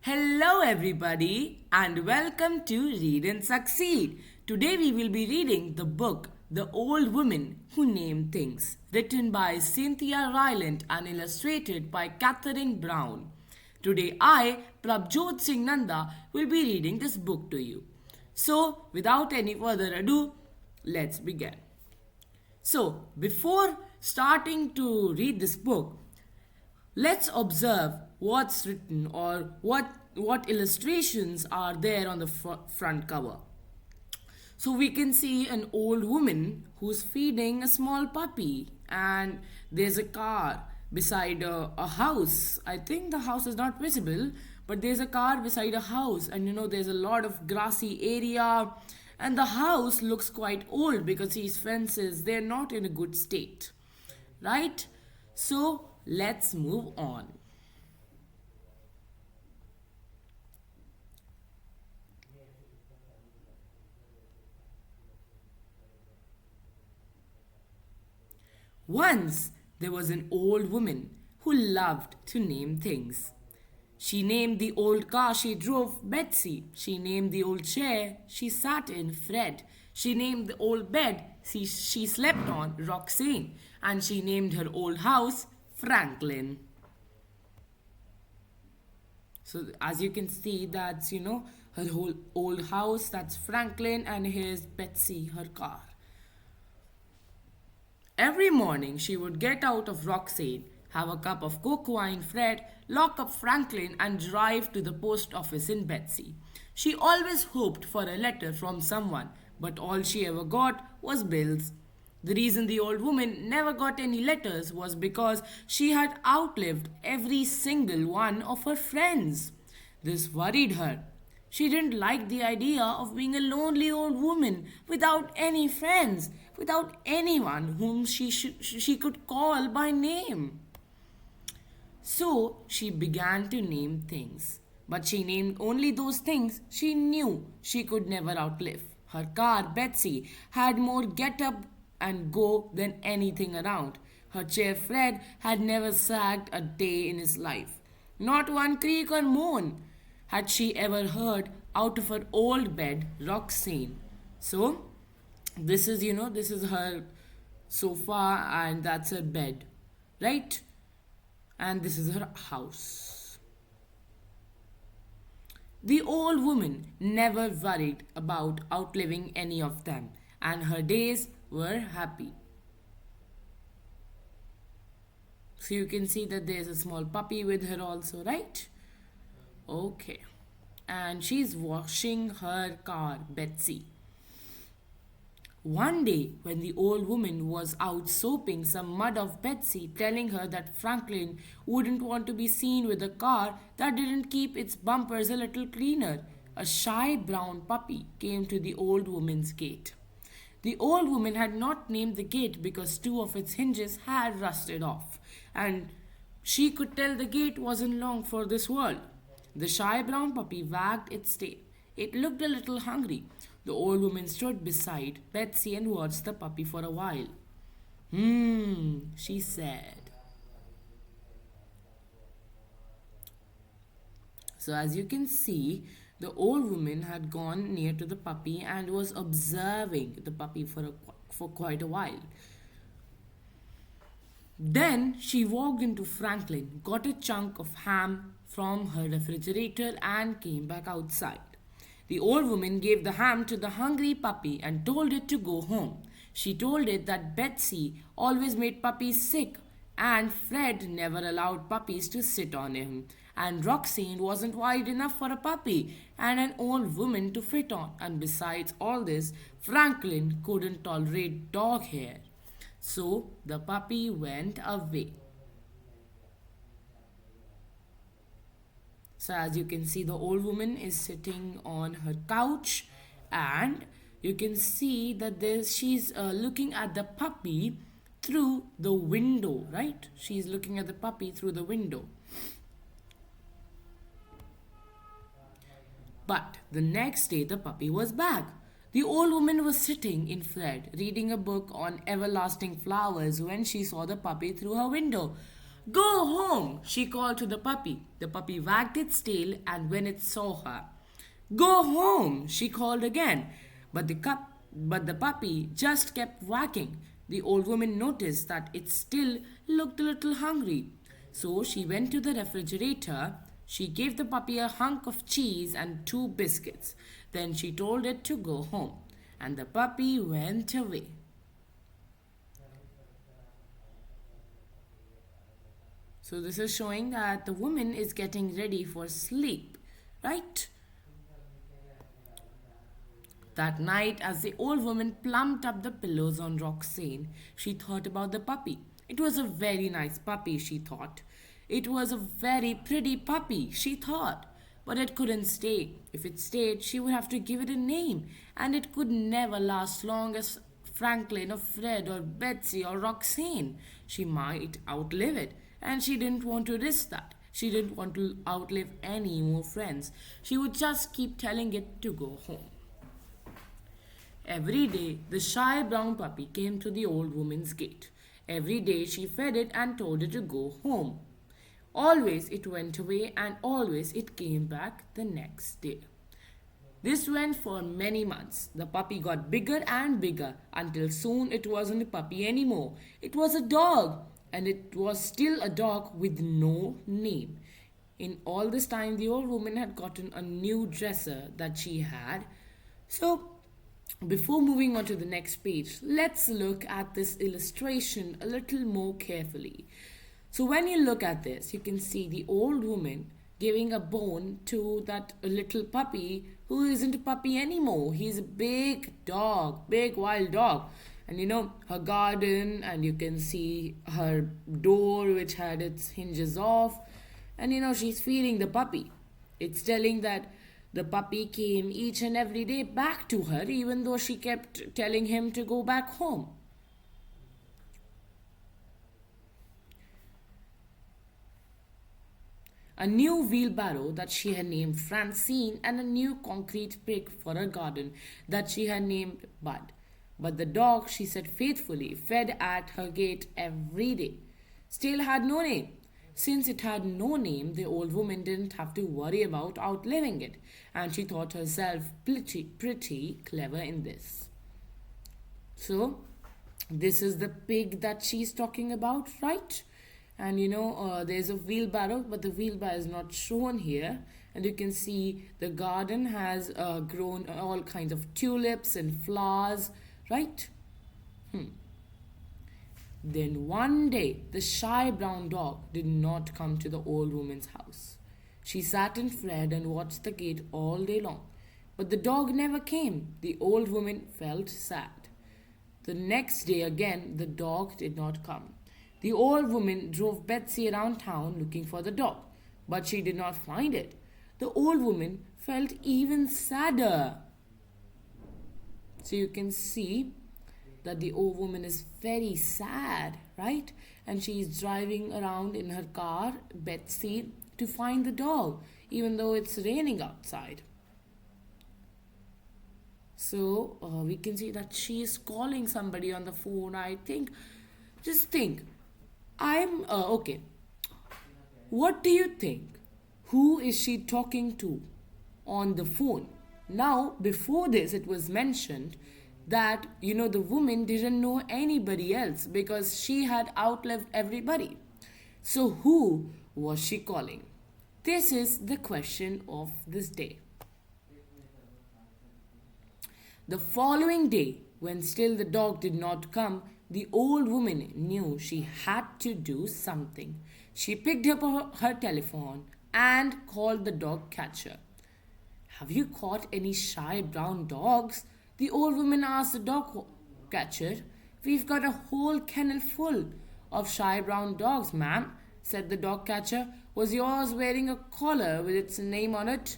Hello, everybody, and welcome to Read and Succeed. Today, we will be reading the book The Old Woman Who Named Things, written by Cynthia Rylant and illustrated by Kathryn Brown. Today, I, Prabjot Singh Nanda, will be reading this book to you. So, without any further ado, let's begin. So, before starting to read this book, let's observe what's written or what illustrations are there on the front cover. So we can see an old woman who's feeding a small puppy, and there's a car beside a house. I think the house is not visible, but there's a car beside a house, and there's a lot of grassy area, and the house looks quite old because these fences, they're not in a good state, right? So let's move on. Once there was an old woman who loved to name things. She named the old car she drove Betsy. She named the old chair she sat in Fred. She named the old bed she slept on Roxanne. And she named her old house Franklin. So as you can see, that's, her whole old house, that's Franklin, and here's Betsy, her car. Every morning she would get out of Roxanne, have a cup of cocoa in Fred, lock up Franklin, and drive to the post office in Betsy. She always hoped for a letter from someone, but all she ever got was bills. The reason the old woman never got any letters was because she had outlived every single one of her friends. This worried her. She didn't like the idea of being a lonely old woman without any friends, without anyone whom she could call by name. So she began to name things. But she named only those things she knew she could never outlive. Her car, Betsy, had more get up and go than anything around. Her chair, Fred, had never sagged a day in his life. Not one creak or moan had she ever heard out of her old bed, Roxanne. So, this is her sofa, and that's her bed, right? And this is her house. The old woman never worried about outliving any of them, and her days were happy. So you can see that there's a small puppy with her also, right? Okay. And she's washing her car, Betsy. One day, when the old woman was out soaping some mud off Betsy, telling her that Franklin wouldn't want to be seen with a car that didn't keep its bumpers a little cleaner, a shy brown puppy came to the old woman's gate. The old woman had not named the gate because two of its hinges had rusted off, and she could tell the gate wasn't long for this world. The shy brown puppy wagged its tail. It looked a little hungry. The old woman stood beside Betsy and watched the puppy for a while. She said. So as you can see, the old woman had gone near to the puppy and was observing the puppy for quite a while. Then she walked into Franklin, got a chunk of ham from her refrigerator, and came back outside. The old woman gave the ham to the hungry puppy and told it to go home. She told it that Betsy always made puppies sick, and Fred never allowed puppies to sit on him, and Roxanne wasn't wide enough for a puppy and an old woman to fit on, and besides all this, Franklin couldn't tolerate dog hair. So the puppy went away. So as you can see, the old woman is sitting on her couch, and you can see that she's looking at the puppy through the window, right? She's looking at the puppy through the window. But the next day, the puppy was back. The old woman was sitting in Fred, reading a book on everlasting flowers when she saw the puppy through her window. Go home, she called to the puppy. The puppy wagged its tail, and when it saw her, go home, she called again. But the puppy just kept wagging. The old woman noticed that it still looked a little hungry. So she went to the refrigerator. She gave the puppy a hunk of cheese and two biscuits. Then she told it to go home. And the puppy went away. So this is showing that the woman is getting ready for sleep, right? That night, as the old woman plumped up the pillows on Roxanne, she thought about the puppy. It was a very nice puppy, she thought. It was a very pretty puppy, she thought. But it couldn't stay. If it stayed, she would have to give it a name, and it could never last long as Franklin or Fred or Betsy or Roxanne. She might outlive it, and she didn't want to risk that. She didn't want to outlive any more friends. She would just keep telling it to go home. Every day, the shy brown puppy came to the old woman's gate. Every day, she fed it and told it to go home. Always it went away, and always it came back the next day. This went for many months. The puppy got bigger and bigger until soon it wasn't a puppy anymore. It was a dog, and it was still a dog with no name. In all this time, the old woman had gotten a new dresser that she had. So, before moving on to the next page, let's look at this illustration a little more carefully. So when you look at this, you can see the old woman giving a bone to that little puppy who isn't a puppy anymore. He's a big dog, big wild dog. And her garden, and you can see her door which had its hinges off. And she's feeding the puppy. It's telling that the puppy came each and every day back to her, even though she kept telling him to go back home. A new wheelbarrow that she had named Francine, and a new concrete brick for her garden that she had named Bud. But the dog, she said faithfully, fed at her gate every day, still had no name. Since it had no name, the old woman didn't have to worry about outliving it, and she thought herself pretty clever in this. So, this is the pig that she's talking about, right? And there's a wheelbarrow, but the wheelbarrow is not shown here. And you can see the garden has grown all kinds of tulips and flowers, right? Then one day, the shy brown dog did not come to the old woman's house. She sat and fed and watched the gate all day long. But the dog never came. The old woman felt sad. The next day again, the dog did not come. The old woman drove Betsy around town looking for the dog, but she did not find it. The old woman felt even sadder. So you can see that the old woman is very sad, right? And she is driving around in her car, Betsy, to find the dog, even though it's raining outside. So we can see that she is calling somebody on the phone. Just think, okay. What do you think? Who is she talking to on the phone? Now, before this, it was mentioned that, the woman didn't know anybody else because she had outlived everybody. So who was she calling? This is the question of this day. The following day, when still the dog did not come, the old woman knew she had to do something. She picked up her telephone and called the dog catcher. Have you caught any shy brown dogs? The old woman asked the dog catcher. We've got a whole kennel full of shy brown dogs, ma'am, said the dog catcher. Was yours wearing a collar with its name on it?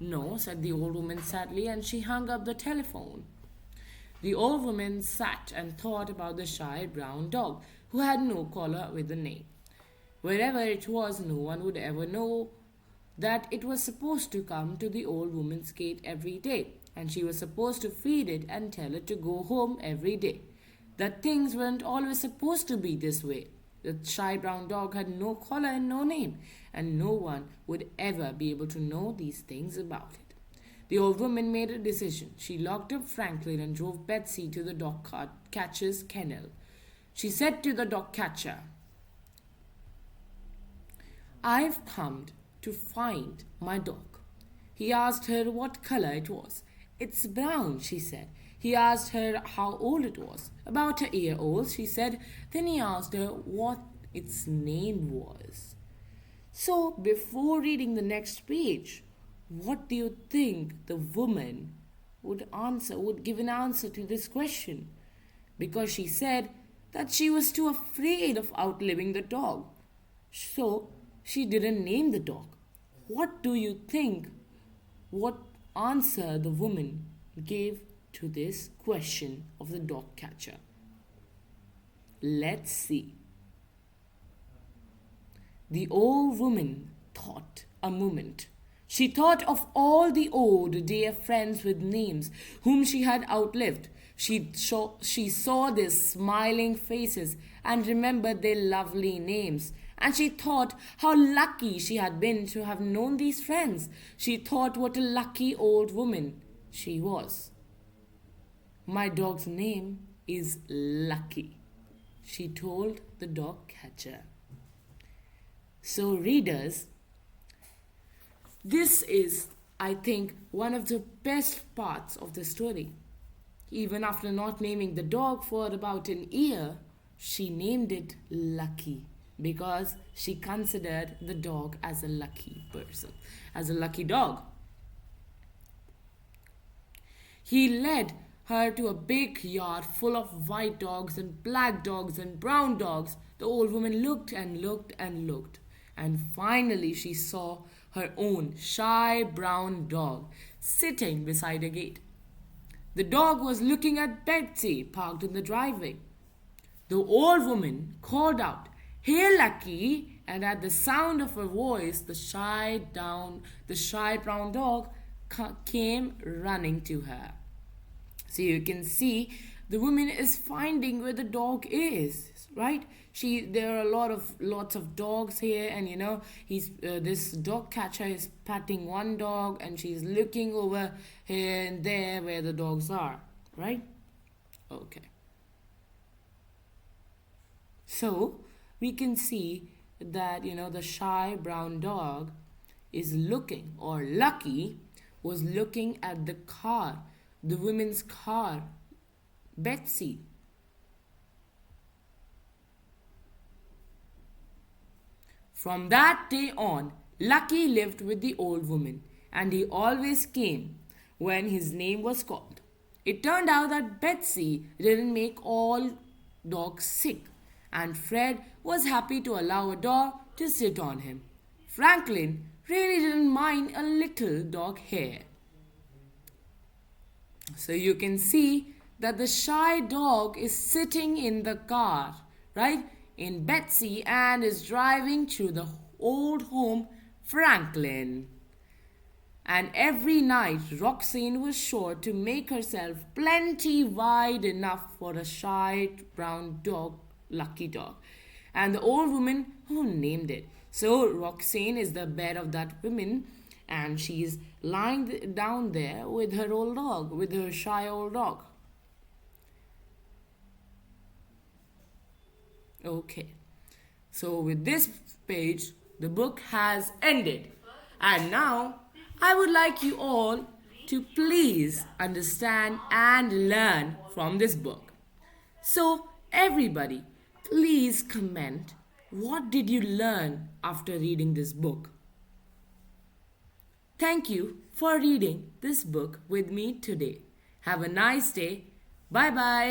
No, said the old woman sadly, and she hung up the telephone. The old woman sat and thought about the shy brown dog who had no collar with a name. Wherever it was, no one would ever know that it was supposed to come to the old woman's gate every day, and she was supposed to feed it and tell it to go home every day. That things weren't always supposed to be this way. The shy brown dog had no collar and no name, and no one would ever be able to know these things about it. The old woman made a decision. She locked up Franklin and drove Betsy to the dog catcher's kennel. She said to the dog catcher, "I've come to find my dog." He asked her what color it was. "It's brown," she said. He asked her how old it was. "About a year old," she said. Then he asked her what its name was. So, before reading the next page, what do you think the woman would give an answer to this question? Because she said that she was too afraid of outliving the dog. So, she didn't name the dog. What do you think? What answer the woman gave to this question of the dog catcher? Let's see. The old woman thought a moment. She thought of all the old dear friends with names whom she had outlived. She saw their smiling faces and remembered their lovely names. And she thought how lucky she had been to have known these friends. She thought what a lucky old woman she was. "My dog's name is Lucky," she told the dog catcher. So, readers, this is, I think, one of the best parts of the story. Even after not naming the dog for about an year, she named it Lucky because she considered the dog as a lucky person, as a lucky dog. He led her to a big yard full of white dogs and black dogs and brown dogs. The old woman looked and looked and looked, and finally she saw her own shy brown dog sitting beside a gate. The dog was looking at Betsy, parked in the driveway. The old woman called out, "Here, Lucky!" And at the sound of her voice, the shy brown dog came running to her. So you can see the woman is finding where the dog is, right? There are lots of dogs here, and this dog catcher is patting one dog, and she's looking over here and there where the dogs are, right? Okay. So we can see that the shy brown dog is looking, or Lucky was looking at the car, the woman's car, Betsy. From that day on, Lucky lived with the old woman, and he always came when his name was called. It turned out that Betsy didn't make all dogs sick, and Fred was happy to allow a dog to sit on him. Franklin really didn't mind a little dog hair. So you can see that the shy dog is sitting in the car, right, in Betsy, and is driving through the old home, Franklin. And every night, Roxanne was sure to make herself plenty wide enough for a shy brown dog, Lucky dog. And the old woman who named it. So Roxanne is the bed of that woman, and she's lying down there with her old dog, with her shy old dog. Okay, so with this page, the book has ended. And now, I would like you all to please understand and learn from this book. So, everybody, please comment, what did you learn after reading this book? Thank you for reading this book with me today. Have a nice day. Bye bye.